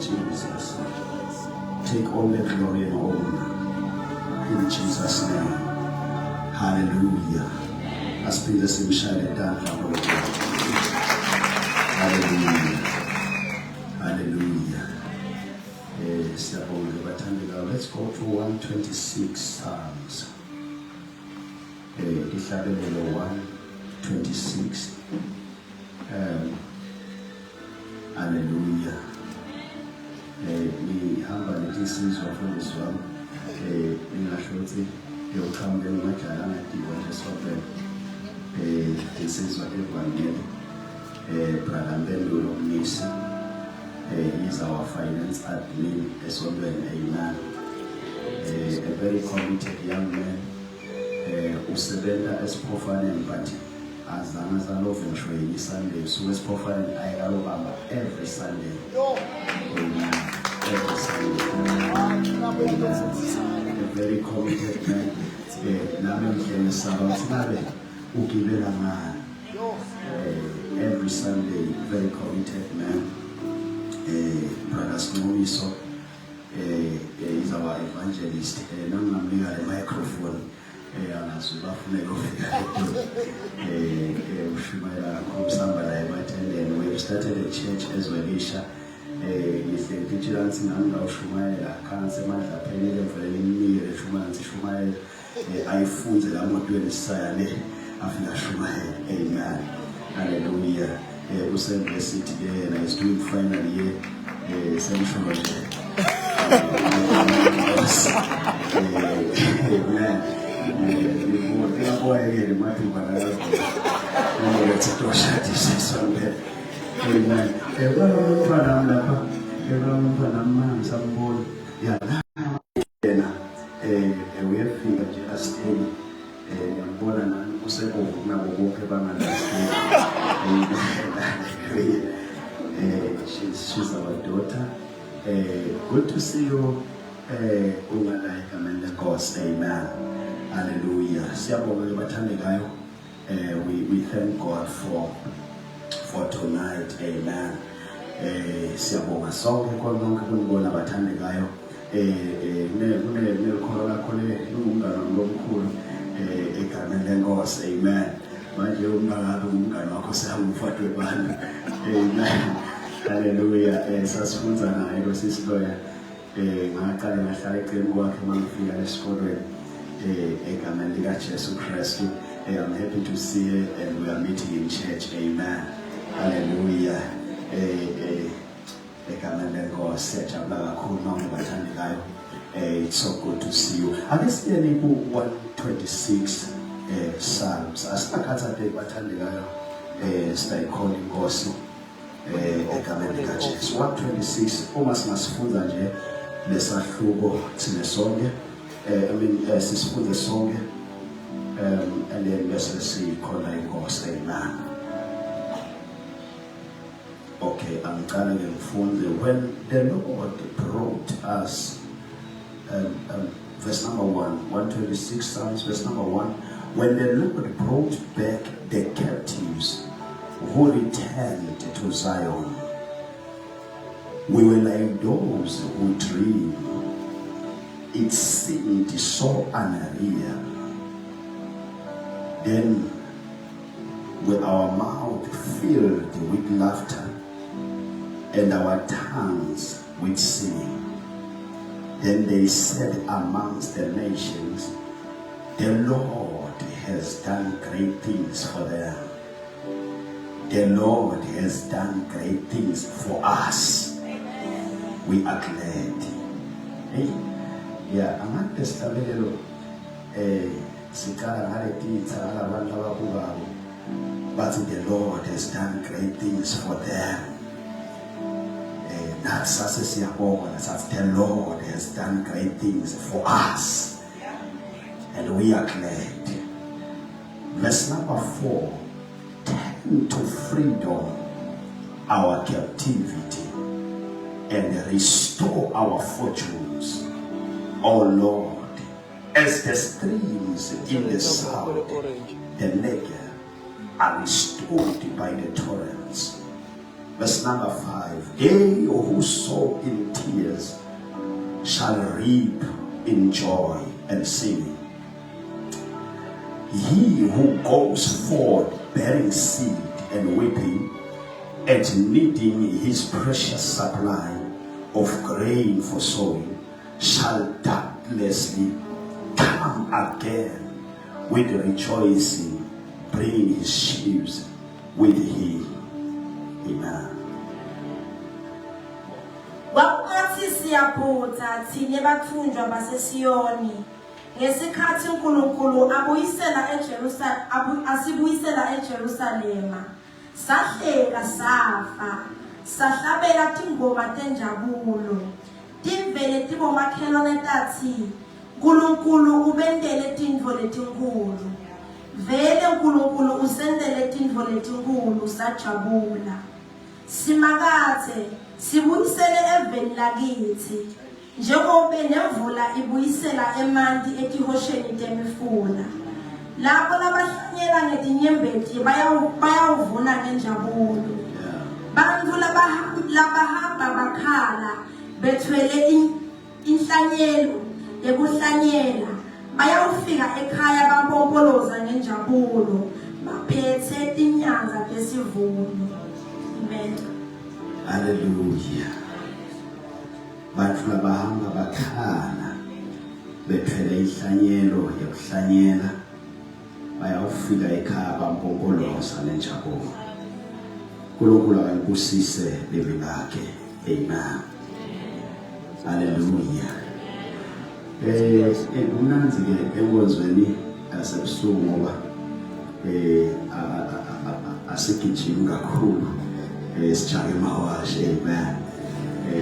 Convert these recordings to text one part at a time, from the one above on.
Jesus. Take all the glory and honor in Jesus' name. Hallelujah. Asipinde simshayele tandla Lord. Hallelujah. Hallelujah. Let's go to 126 Psalms. Ihlabelelo 126. Hallelujah. Ngihamba lesizwe mfundisi wami. Ngingasho ukuthi yokuhamba emajala ngadikwa nje sobe. Lesizwe evangeli. Brother Mbendulo Mnisi. He's our finance admin as well. Amen. A very committed young man. Usebenza esipofaneni but as long as I love him showing Sunday, so esipofaneni ayalobamba every Sunday. Amen. Every Sunday. A very committed man. Nami mhlele sabathi nabe ugibela ngani. Every Sunday, very committed man. Brother Snowiso is our evangelist. Namnamnika le microphone. We've started a church as well. Amen. Hallelujah. Usain blessed today and is doing finally central. Amen. She's our daughter. Good to see you. Amen. Hallelujah. We thank God for tonight. Amen. Siyabonga sonke konke kunibona abathandekayo. Nekholo lakho lungana lomkhulu egameni lenkosi. Amen. Manje umngane wakho siyamfatwe bani. Amen. Hallelujah. Sasifunza naye lo sisiloya. Ngaqala ngahlala eceleni kwakhe mangifika esikolweni egameni lika Jesu Kristu. I'm happy to see you and we are meeting in church. Amen. Hallelujah. Egameni lenkosi siyajabula kakhulu nonke bathandekayo. It's so good to see you. Akesiyeni ku 126 Psalms. Asinakhathathe bathandekayo siyayikhona inkosi egameni lika Jesu. 126 uma singasifunda nje lesahluko thina sonke. Sisifunde sonke. And then let's see calling God's amen. Okay, I'm telling you, when the Lord brought us, verse number 126 Psalms, verse number 1, when the Lord brought back the captives who returned to Zion, we were like those who dream. It seemed so unreal. Then, with our mouth filled with laughter and our tongues with singing, then they said amongst the nations, the Lord has done great things for them. The Lord has done great things for us. We are glad. Hey, yeah, I'm not just a little. But the Lord has done great things for them. The Lord has done great things for us. And we are glad. Verse number 4, turn to freedom our captivity and restore our fortunes, O Lord. As the streams in the south, the Negev are restored by the torrents. Verse number 5. They who sow in tears shall reap in joy and singing. He who goes forth bearing seed and weeping, and needing his precious supply of grain for sowing, shall doubtlessly come again with rejoicing, bringing his sheaves with him. Amen. Wakuthi siyaphutha thina bathunjwa baseSiyoni ngesikhathi uNkulunkulu asibuyisela eJerusalema, sahleka safa, sahlabela tingoma tenjabulo, timvele tibomakhelwane tathi uNkulunkulu ubendele tintfo letinkulu. Vele uNkulunkulu usendele tintfo letinkulu, sajabula. Simakathe sibuyisele eveni lakithi, njengoba nemvula ibuyisela emanti etihosheni temifula. Lapho labahlanyela ngetinyembeti bayawuvuna ngenjabulo. Bantfu labahamba bakhala bethwele inhlanyelo yekuhlanyela, bayawufika ekhaya babomboloza ngenjabulo, baphethe tinyanza tesivuno. Amen. Hallelujah. Bantfu labahamba bakhala bethwele inhlanyelo yokuhlanyela, bayawufika ekhaya bampompoloza nenjabulo. uNkulunkulu akayibusise livi lakhe. Amen. Hallelujah. Umnanzi ke enkonzweni yasebusuku ngoba asigijimi kakhulu, sijahe mawashi. Amen.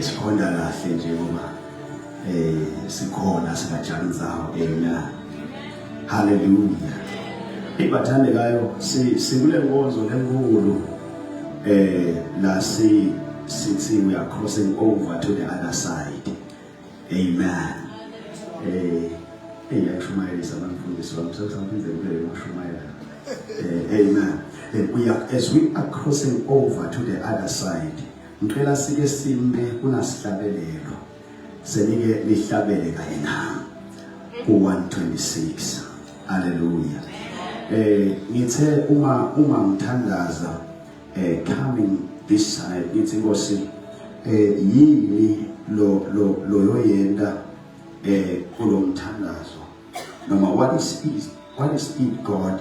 Sikhonda kahle nje ngoba sikhona singajali nzawo. Amen. Hallelujah. Ibathandekayo sikule nkonzo lenkulu la sithi we are crossing over to the other side. Amen. Yakushumayelisa abamfundisi wami sekusamphindze kule mashumayela. Amen. As we are crossing over to the other side, ngicela sike simbe kunasihlabelelo senike lihlabele kanye nami ku 126. Hallelujah. Ngithe uma ngithandaza coming this side, ngithi Nkosi yini lo yoyenda kulo mthandazo, noma what is it God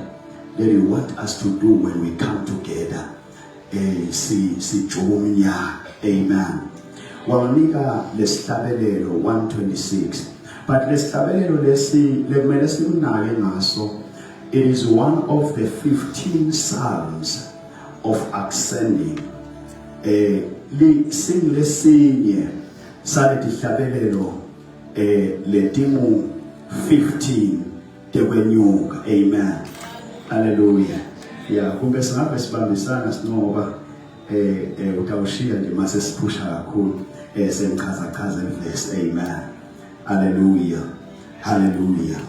that you want us to do when we come together sijumnya. Amen. Wanika lesihlabelelo 126, but lesihlabelelo lekumele sikunake ngaso. It is one of the 15 psalms of ascending. Sing lesinye salethi hlabelelo letimu 15 tekwenyuka. Amen. Hallelujah. Yeah, kumbe singabe sibambisana sinoba utawushiya nje mase siphusha kakhulu semchaza verse. Amen. Hallelujah. Hallelujah.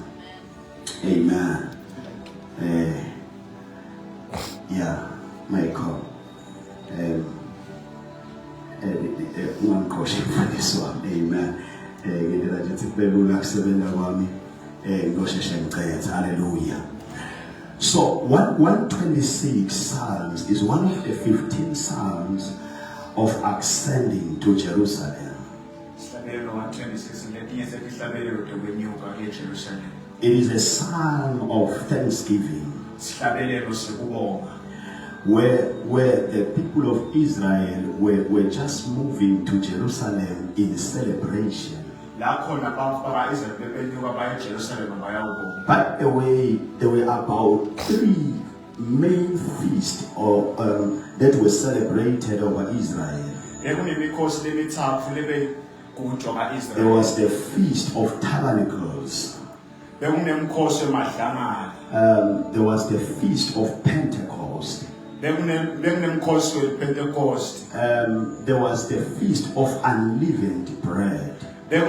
Amen. Yeah, Michael. One caution for this one. Amen. Hallelujah. So 126 Psalms is one of the 15 Psalms of ascending to Jerusalem. It is a psalm of thanksgiving, where the people of Israel were just moving to Jerusalem in celebration. By the way, there were about 3 main feasts that were celebrated over Israel. There was the Feast of Tabernacles. There was the Feast of Pentecost. There was the Feast of Unleavened Bread. And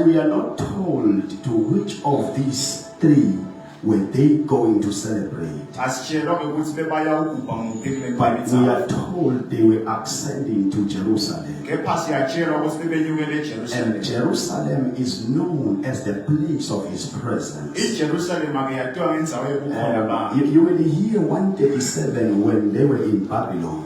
we are not told to which of these 3 were they going to celebrate? asitshelwa ukuthi bebaya ukubha ngokuphi But we kule are told they were ascending to Jerusalem. kepha siyatshelwa ukuthi bebenyukele eJerusalem. And Jerusalem is known as the place of his presence. iJerusalem ake yathiwa ngendzawo yobukhona bakhe. You will hear 137 when they were in Babylon.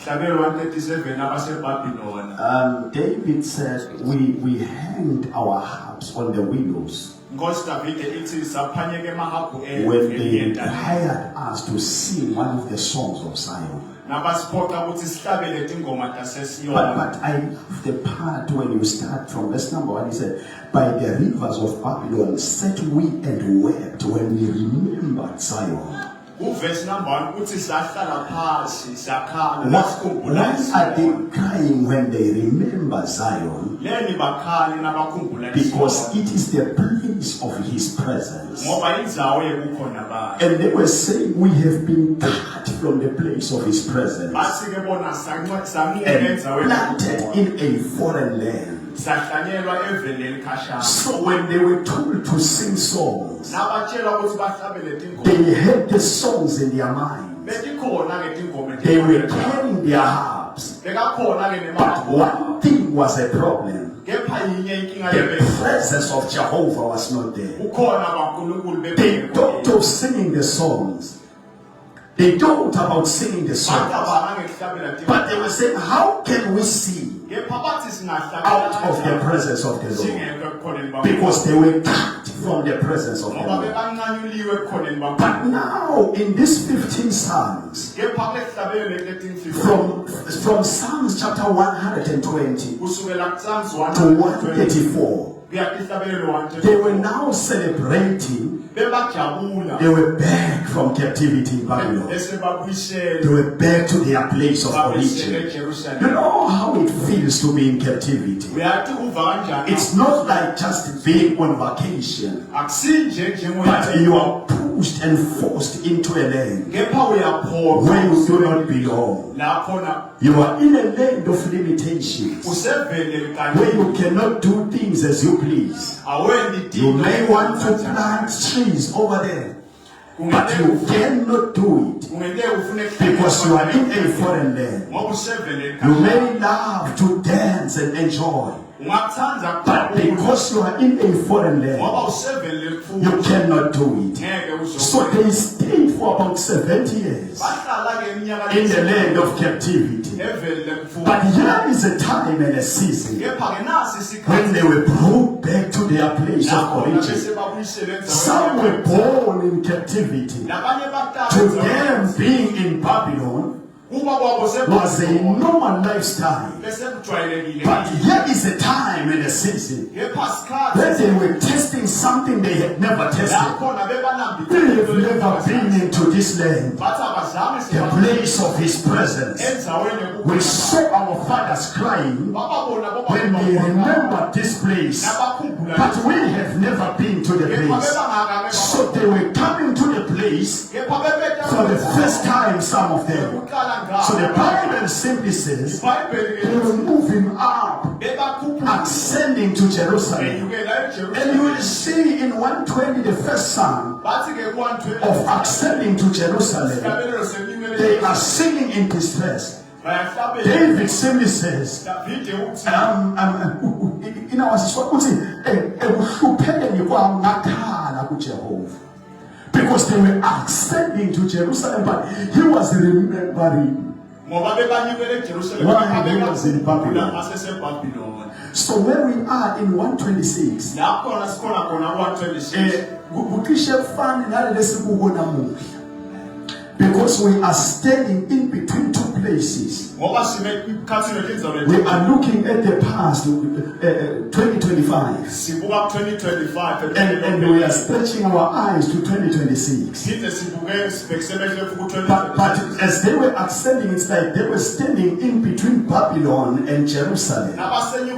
Hlabelo 137 abaseBabylon. David said, we hanged our harps on the windows Nkosi Davide ithi saphanyeke emahabhu when they hired us to sing one of the songs of Zion. nabasiphoqa ukuthi sihlabele tingoma taseSiyoni. But I love the part when you start from verse number 1. He said, by the rivers of Babylon sat we and wept when we remembered Zion. Uverse number 1 uthi sahlala phansi sakhala Why nasikhumbula are they iSiyoni. crying when they remember Zion? Leni bakhali nabakhumbula Because iSiyoni. it is the place of his presence. Ngoba indzawo yobukhona bakhe. And they were saying, we have been cut from the place of his presence Bathi ke bona sancane and endzaweni planted yobukhona. in a foreign land. Sahlanyelwa eveni elikhashana. So when they were told to sing songs, Nabatshelwa ukuthi bahlabele tingoma. they had the songs in their mind. Betikhona ke tingoma They were carrying their harps. bekakhona ke But nemahabhu. one thing was a problem. Kepha yinye inkinga The lebekho. presence of Jehovah was not there. Ukhona kaNkulunkulu They bebekho. talked of singing the songs. They talked about singing the songs. Bacabanga ngehlabela But they were tingoma. saying, how can we see Kepha bathi singahlabela out of the presence of the Lord? singekho ebukhoneni bakaNkulunkulu. Because they were cut from the presence of the Ngoba Lord. bebancanyuliwe ebukhoneni bakaNkulunkulu. But now, in these 15 Psalms, Kepha kulehlabelo letinhlelo. from Psalms chapter 120 Kusukela kuPsalms to 134, kuya kuhlabelo 134. they were now celebrating. Bebajabula. They were back from captivity in Babylon. Bese They babuyisela. were back to their place of Babuyisela origin. You eJerusalem. know how it feels to be in captivity. Uyathi uva kanjani? It's not like just being on vacation, Akusinje but you njengoyathi. are pushed and forced into a land Kepha uyaphoqa. where you do not belong. Lakhona You are in a land of limitations usevele where kanye. you cannot do things as you please. Awendi You dino. may want to plant trees over there, but you cannot do it Ungeke ufune because you are in a foreign land. ngoba usevele You may love to dance and enjoy, ungakuthanda but because you are in a foreign land, ngoba usevele you kufuthi cannot do it. ngeke So uzokwenza. they stayed for about 70 years Bahlala ke iminyaka in the land of captivity. evele kufuthi. But here is a time and a season Kepha ke nasi when isikhathi they were brought back to their place of lakhona origin. bese babuyisele Some were born in captivity. nabanye To them, bathatha being in Babylon kuba kwabo was a normal lifestyle. bese kujwayelekile. But here is a time and a season Kepha when isikhathi they were testing something they had never tested. lakhona bebanambile. They have never been into this land, bathi abazame the place of his presence. endzaweni We saw our fathers crying bababona when they remembered this place, but we have never been to the place. So they were coming to the place for the first time, some of them. So the Bible simply says they were moving up, ascending to Jerusalem. And you will see in 120, the first psalm of ascending to Jerusalem, they are singing in distress. David simply says, in our because they were ascending to Jerusalem, but he was remembering. Why he was in Babylon. So where we are in 126, because we are standing in between two places. We are looking at the past, 2025, and we are stretching our eyes to 2026. But as they were ascending, it's like they were standing in between Babylon and Jerusalem. When they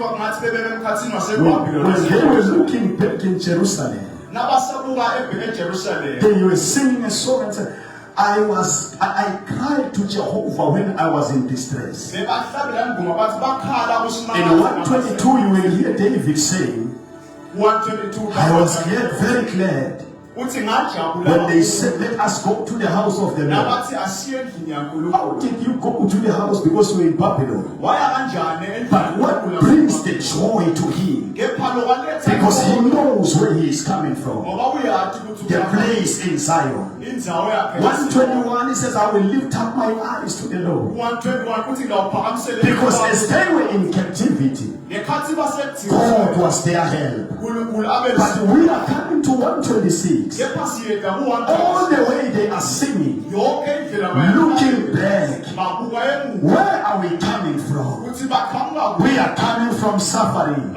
were looking back in Jerusalem, they were singing a song and said, I cried to Jehovah when I was in distress. In 122, you will hear David saying, I was very glad When they said, let us go to the house of the Lord. How did you go to the house? Because you were in Babylon. But what brings the joy to him? Because he knows where he is coming from. The place in Zion. 121, he says, I will lift up my eyes to the Lord. Because as they were in captivity, God was their help. But we are coming to 126. All the way they are singing, looking back. Where are we coming from? We are coming from suffering.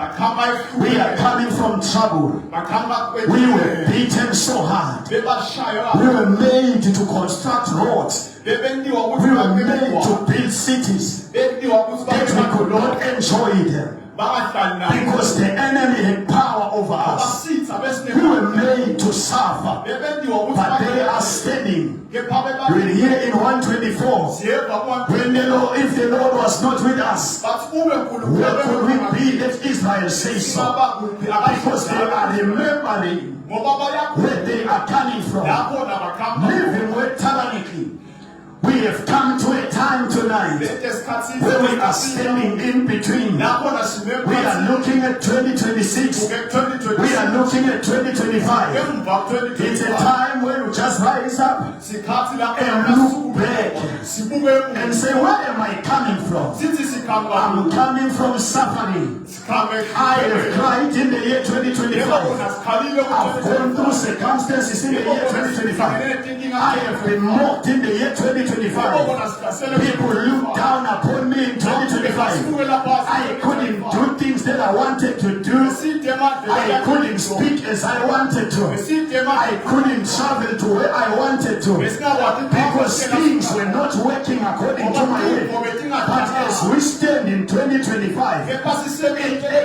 We are coming from trouble. We were beaten so hard. We were made to construct roads. We were made to build cities that we could not enjoy them. Because the enemy had power over us. We were made to suffer. But they are standing. You will hear in 124. When the Lord, if the Lord was not with us, where could we be? Let Israel say so. Because they are remembering where they are coming from. Living with tyrannically. We have come to a time tonight where we are standing in between. We are looking at 2026. We are looking at 2025. It's a time where you just rise up and look back and say, where am I coming from? I'm coming from suffering. I have cried in the year 2025. I've gone through circumstances in the year 2025. I have been mocked in the year 2025. People look down upon me in 2025. I couldn't do things that I wanted to do. I couldn't speak as I wanted to. I couldn't travel to where I wanted to. Because things were not working according to my way. But as we stand in 2025, at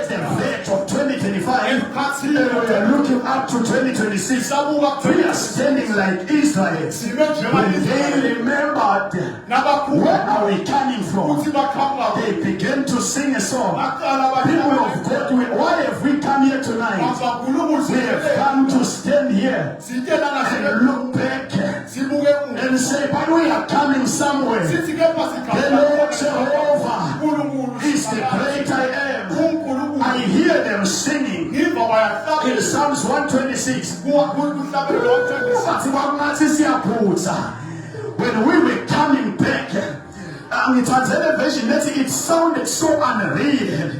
the verge of 2025, we are looking up to 2026. We are standing like Israel. When they remember where are we coming from? They began to sing a song. People of God, why have we come here tonight? We have come to stand here and look back and say, but we are coming somewhere. The Lord Jehovah is the great I am. I hear them singing in Psalms 126. When we were coming back, it sounded so unreal.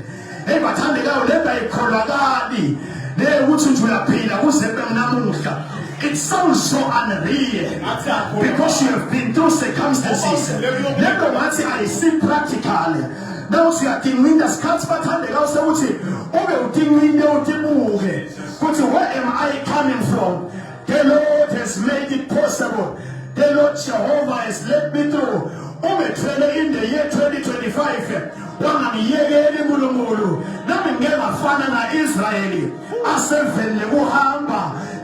It sounds so unreal because you have been through circumstances. I see practically. Now you are thinking that's where am I coming from? The Lord has made it possible. The Lord Jehovah has led me through. In the year 2025,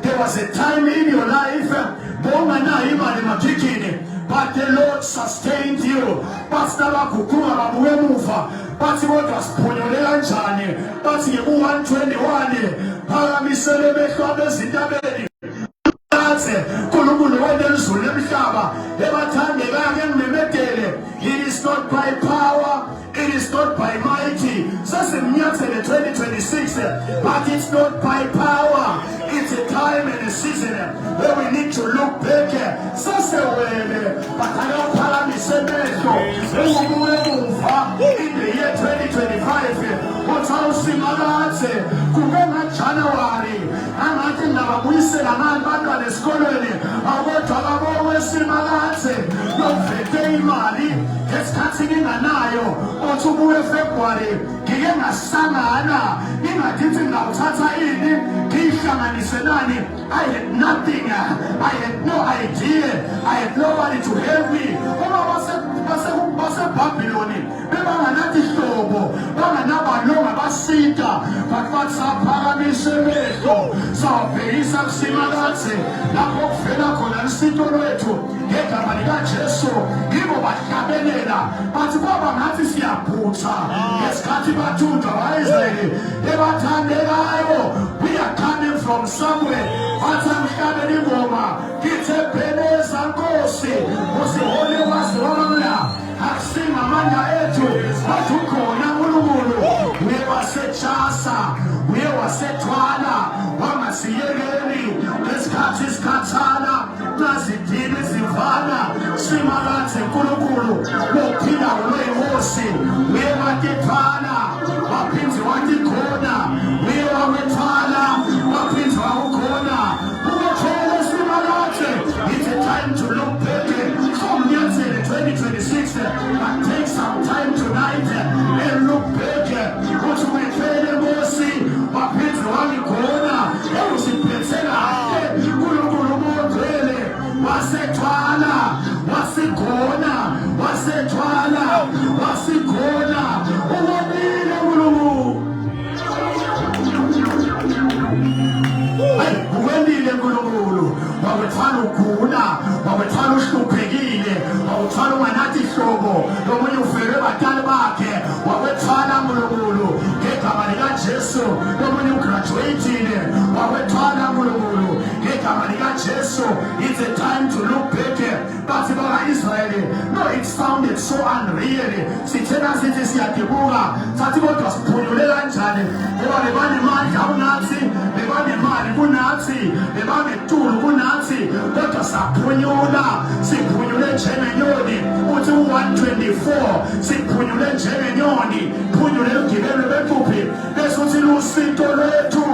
there was a time in your life, but the Lord sustained you. But what was Punyolea Jani? But you 121. It is not by power, it is not by mighty. So 2026, but it's not by power. It's a time and a season where we need to look back. So but I don't promise in the year 2025. What's our Simalate? Kumena January. I'm not in the whistle and I'm not in the school. I want to always Simalate. No Fete Mali. It's cutting in an eye. Or to February. Gigana Sana. I didn't know Tata in Kishaman is I had nothing. I had no idea. I had nobody to help me. Was a Babylon. But what's up, Paramisha? So Sizawubhekisa kusimakathe lapho kuvela khona isito lwethu ngegama likaJesu. Yibo bahlabelela bathi kwaba ngathi siyaphutha ngesikhathi bathunjwa Israyeli ebathandekayo. We are coming from somewhere. Bathi amhlabela ingoma ngithe pheleza Nkosi usihole wasihola akusinga amandla ethu bathi ukhona uNkulunkulu. Uye wasejasa uye wasethwala wangasiyekeli ngesikhathi isikhathana nazidini zivana simakathe Nkulunkulu wophila ulweyinkosi. Uye wakethwala waphinzi wathi khona uye wakwethwala waphinzi wakukhona ukothele simakathe. It's a time to look back from Nyatsele 2026 but take some time tonight and look back ukuthi uyithele Nkosi waphinzi wakukhona usiphethe kahle uNkulunkulu umondwele wasethwala wasikhona wasethwala wasikhona ubonile uNkulunkulu. Uwendile Nkulunkulu wakwethwala ugula wakwethwala uhluphekile wakwethwala unganathi hlobo lomunye ufele batali bakhe wakwethwala Nkulunkulu ngegama likaJesu. Lomunye ugraduatile wakwethwala Nkulunkulu ngegama likaJesu. It's a time to look back. Bathi baka-Israyeli no, it sounded so unreal. Sithena sithi siyadibuka sathi kodwa siphunyule kanjani ngoba bebanemandla kunathi bebanemali kunathi bebanetulo kunathi kodwa saphunyula siphunyule njengenyoni. Uthi u-124 siphunyule njengenyoni phunyule ugibelo bepuphi bese uthi lusito lwethu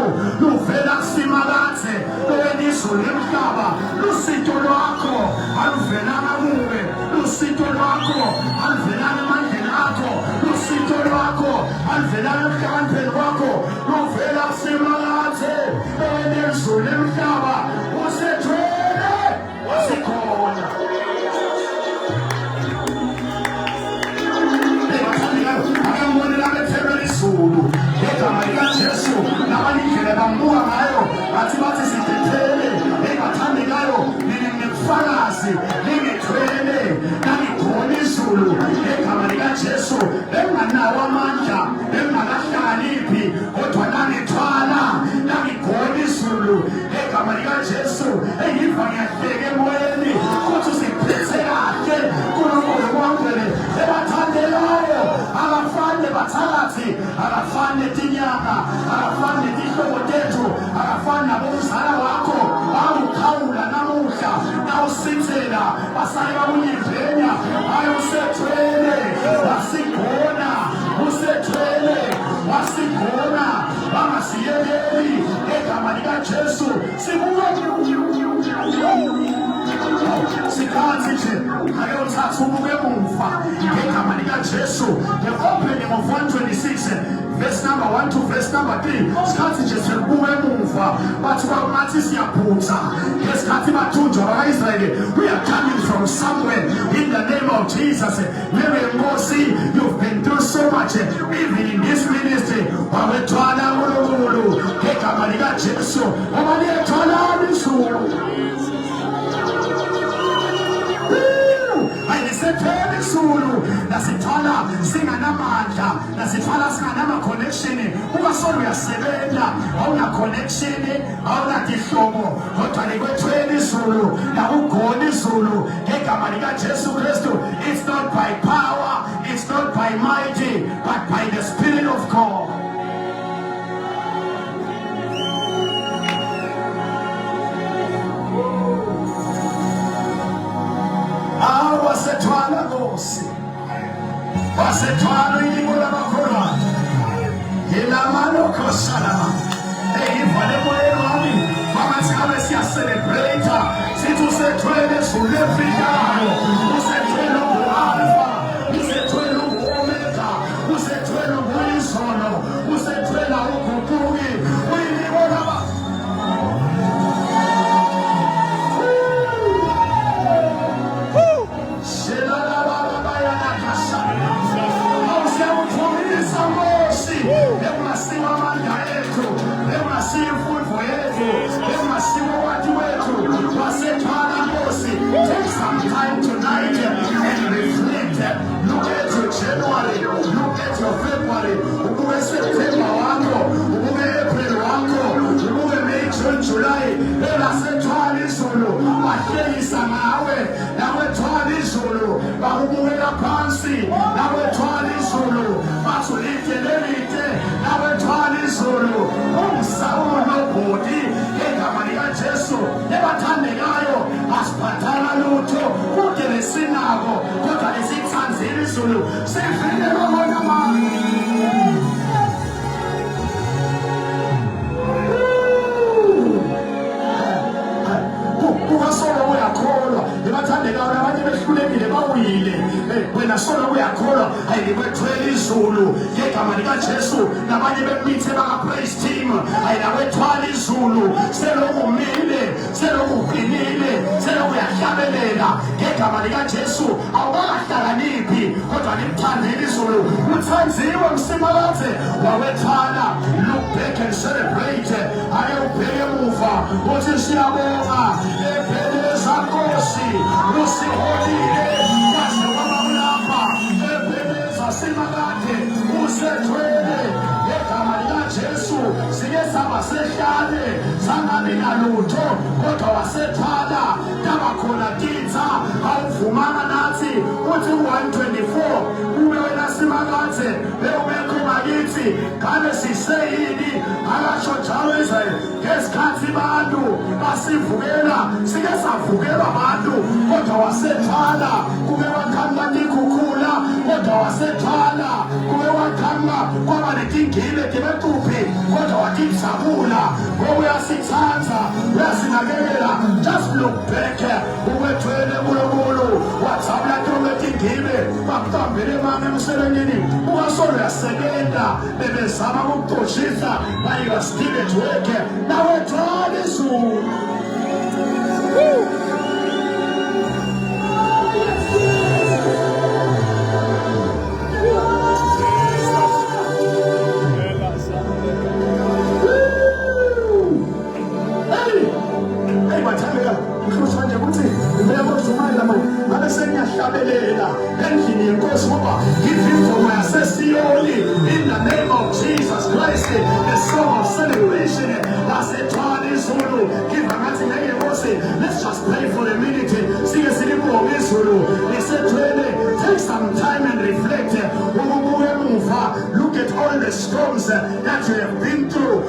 luvela kusimakathe lowenizulu emhlaba. Lusito lwakho aluvelanga kuwe. Lusito lwakho aluvelanga emandleni akho. Lusito lwakho aluvelanga ekuhlakanipheni kwakho. Luvela kusimakathe lowenizulu emhlaba. Usethwele wasikhona. Akambonela bethelwe izulu ngegama likaJesu nabalindlela bambuka ngayo bathi sithethele engathandekayo ningefakazi ningethwele nangikhona izulu ngegama likaJesu enganawo amandla engakahlakaniphi kodwa nangithwala nangikhona izulu ngegama likaJesu engiva ngiyahleka emoyeni futhi siphethe kahle kuNkulunkulu wongcwele ebathandelayo. Abafane bathakathi abafane tinyanga abafane tihlobo tethu abafane nabomzala wakho bakukhawula namuhla nawusithela basale bakunyivenya hayi usethwele wasikhona usethwele wasikhona bangasiyekeli ngegama likaJesu. Sikhathi nje ake uthathe ubuke emuva ngegama likaJesu. The opening of 126 verse number 1 to verse number 3 sikhathi nje sibuke emuva bathi kwathi siyaphutha ngesikhathi bathunjwa baka-Israyeli. We are coming from somewhere in the name of Jesus. Mary Nkosi, you've been through so much even in this ministry. Wawethwala uNkulunkulu ngegama likaJesu ngoba liyethwala izulu. Ayisethwele izulu nasithwala singanamandla nasithwala singanama-connection. Ungasolo uyasebenza awuna-connection awunatihlobo kodwa likwethwele izulu nakugona izulu ngegama likaJesu Kristu. It's not by power, it's not by mighty, but by the Spirit of God. Wasethwala Nkosi wasethwala ilimo lamakholwane ilamano kosalama eyivale moyeni wami mamathi abe siyacelebrate sithi usethwele ezulu efikayo usethwele ungu-Alpha usethwele ungu-Omega usethwele unguyizolo usethwele uguquki uyilimo laba. Emasiwa amandla ethu emasiwa imfundo yethu your February, ubuke September wakho, ubuke April wakho, ubuke May, June, July, elasethwala izulu, bahlekisa ngawe, nawe thwala izulu, bakubukela phansi, nawe thwala izulu, bathi ulide lelide, nawe thwala izulu, umsawulo bhodi, ngegama likaJesu, ebathandekayo, asiphathanga lutho, kude lesinako, kodwa lesithanzile izulu, sivile lobona manje. Solo uyakholwa ebathandekayo abanye behlulekile bawile wena solo uyakholwa ayibethwele izulu ngegama likaJesu nabanye bemithe baka-praise team ayinawethwala izulu selokumile selokuqinile selokuyahlabelela ngegama likaJesu awukakahlakaniphi kodwa limthandile izulu uthanziwe msimakadze wawethwala look back and celebrate ake ubheke emuva uthi siyabonga Ebeleza Kosi, usiholile, kaze wabulapha, ebeleza simakade, usethwele, ngegama likaJesu, sike saba sehlale, sangabi nalutho, kodwa wasethwala, tabakhona titha, awuvumanga nathi, uthi 124, kube wena simakade, bewubekho bakithi, ngabe siseyini, akasho njalo Israel, ngesikhathi bantu basivukela sike savukela abantu kodwa wasethwala kube wakhamba nikhukhula kodwa wasethwala kube wakhamba kwaba netingile tibetuphi kodwa watijabula ngoba uyasithatha uyasinakekela just look back uwethwele kulokulu wathawula tobetingile bakutambele mane emsebenzini ukasolo yasekenda bebezama ukukuxoshisa but you are still at work nawe thwala izulu. In the name of Jesus Christ, the song of celebration, let's just play for a minute. Take some time and reflect. Look at all the storms that you have been through.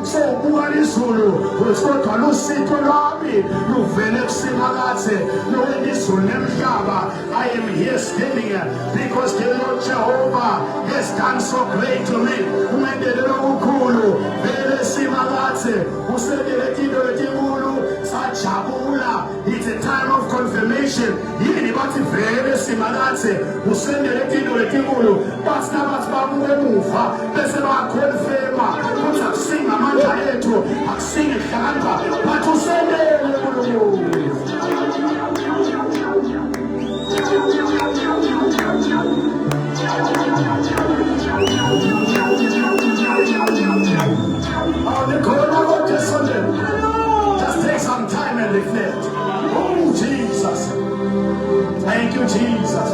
So I am here standing because the Lord Jehovah has done so great to me. It's a time of confirmation. Just take some time and reflect. Oh, Jesus. Thank you, Jesus.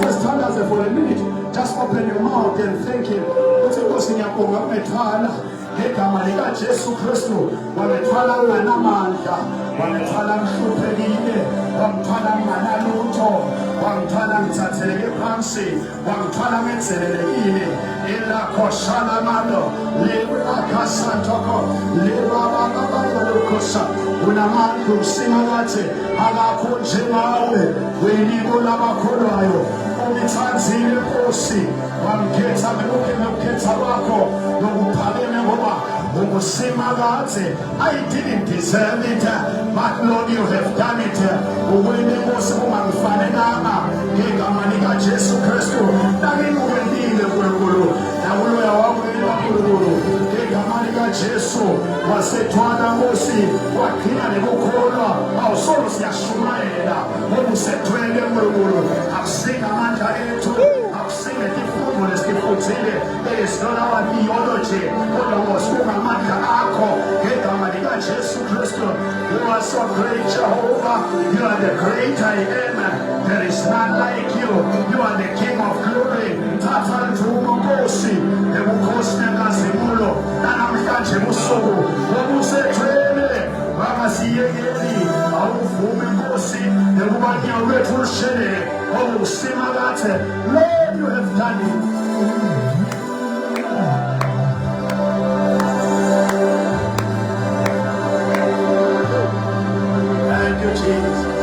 Let's stand as for a minute. Just open your mouth and thank Him. Ngegama likaJesu Kristu wamethwala nganamandla wamethwala mhluphekile wamthwala nganalutho wamthwala ngithatheleke phansi wamthwala ngethelelekile elakhoshana mano lebakasantoko lebabababalokosa unamantu msimakathe akakho njengawe weniko labakholwayo umthanzile Nkosi wamkhetha ngokukhetha kwakho nokuphakeme ngoba ukusimakathe I didn't deserve it but Lord you have done it uwena Nkosi kungangifanelanga ngegama likaJesu Kristu nanginqobelile kuNkulunkulu nakuloya wamwela kuNkulunkulu ngegama likaJesu wasethwala Nkosi wagcina nekukholwa awusolo siyashumayela ngoba usethwele kuNkulunkulu akusinga amandla ethu akusinga izifundo lesifuthile is not our theology kodwa ngosuku amandla akho ngegama likaJesu Kristu. You are so great Jehovah, you are the great I am. There is none like you. You are the King of glory. Tata Tumokosi, Ebukosi Nagazimulo, Nanamkanje Musogo, Wabuse Trele, Bagasiyegeli, Awuvume Kosi, Ebubanya Retushene, Oh Simagate. Lord, you have done it. Thank you, Jesus.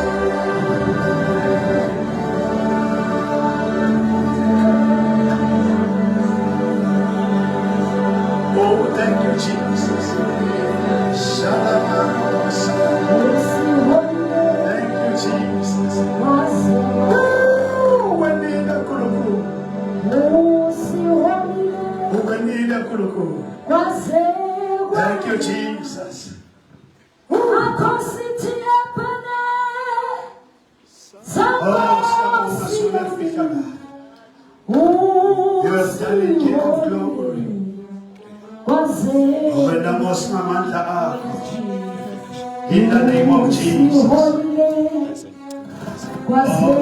Oh, thank you, Jesus. Shalom. Thank you, Jesus. Oh, Wenida Kuluku. Wenida Kuluku. Thank you, Jesus. You have done it, King of glory. In the name of Jesus. Oh,